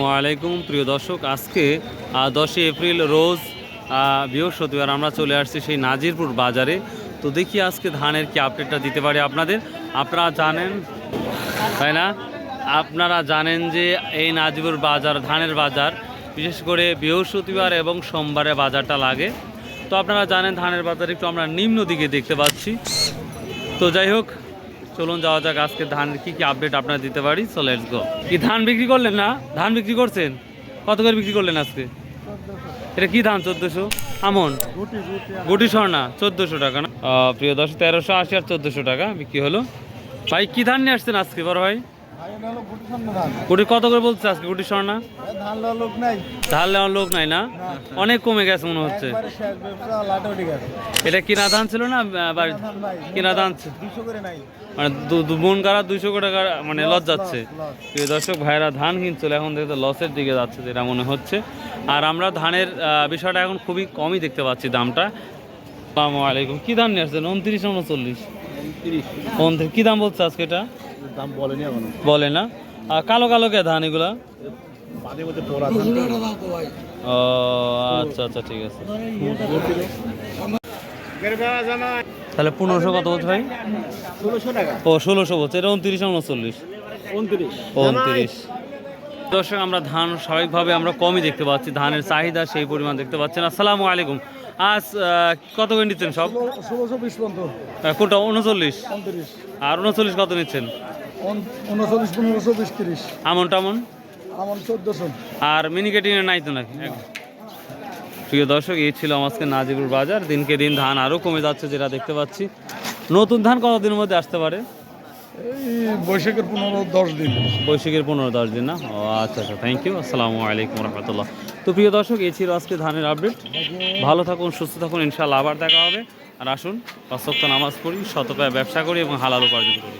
আসসালামু আলাইকুম প্রিয় দর্শক, আজকে 10 এপ্রিল রোজ বৃহস্পতিবার আমরা চলে আসছি সেই নাজিরপুর বাজারে। তো দেখি আজকে ধানের কি আপডেটটা দিতে পারি আপনাদের। আপনারা জানেন তাই না, আপনারা জানেন যে এই নাজিরপুর বাজার ধানের বাজার বিশেষ করে বৃহস্পতিবার এবং সোমবারে বাজারটা লাগে। তো আপনারা জানেন ধানের বাজার একটু আমরা নিম্ন দিকে দেখতে পাচ্ছি। তো যাই হোক, চলুন যাওয়া যাক আজকে ধানের কি আপডেট আপনারা দিতে পারি। So let's go. কি ধান বিক্রি করলেন না? ধান বিক্রি করছেন? কত করে বিক্রি করলেন আজকে? এটা কি ধান? 1400 আমন গুটি স্বর্ণা 1400 টাকা না? প্রিয় দর্শক, 1380 আর 1400 টাকা বিক্রি হলো। ভাই কি ধান নিয়ে আসছেন আজকে বড় ভাই? গুটি কত করে বলছে আজকে গুটি স্বর্ণা? ধান নেওয়ার লোক নাই না? অনেক কমে গেছে মনে হচ্ছে। এটা কিনা ধান ছিল না কিনা ধান? মানে মন কারা 200 টাকা মানে লস যাচ্ছে। প্রিয় দর্শক ভাইরা ধান কিনছিল, এখন দেখতে লসের দিকে যাচ্ছে যেটা মনে হচ্ছে। আর আমরা ধানের বিষয়টা এখন খুবই কমই দেখতে পাচ্ছি দামটা। আসসালামু আলাইকুম। কি ধান নিয়ে আসছেন? 29 না 39? কি দাম বলছে আজকে? এটা দাম বলেনি এখনো। বলে না? আর কালো কালো কে ধান এগুলা? ও আচ্ছা আচ্ছা, ঠিক আছে। তাহলে 1500 কত বলছে ভাই? 1600 টাকা। ও 1600 বলছে। এটা 29 না 39? 29। দর্শক, আমরা ধান স্বাভাবিকভাবে আমরা কমই দেখতে পাচ্ছি, ধানের চাহিদা সেই পরিমাণ দেখতে পাচ্ছেন। আসসালামু আলাইকুম। আজ কত করে নিচ্ছেন সব? 1620 পর্যন্ত। কোনটা 39? 29 আর 39 কত নিচ্ছেন? 39 1520 30। আমন টামন? আমন 1400। আর মিনিকেটিং নাই তো নাকি? প্রিয় দর্শক, এই ছিল আজকে নাজিরপুর বাজার। দিনকে দিন ধান আরও কমে যাচ্ছে যেটা দেখতে পাচ্ছি। নতুন ধান কতদিনের মধ্যে আসতে পারে? এই বৈশাখের 15-10 দিন। বৈশাখের 15-10 দিন না? ও আচ্ছা আচ্ছা, থ্যাংক ইউ। আসসালামু আলাইকুম রহমতুল্লাহ। তো প্রিয় দর্শক, এই ছিল আজকে ধানের আপডেট। ভালো থাকুন, সুস্থ থাকুন, ইনশাআল্লাহ আবার দেখা হবে। আর আসুন 5 ওয়াক্ত নামাজ পড়ি, সততায় ব্যবসা করি এবং হালাল উপার্জন করি।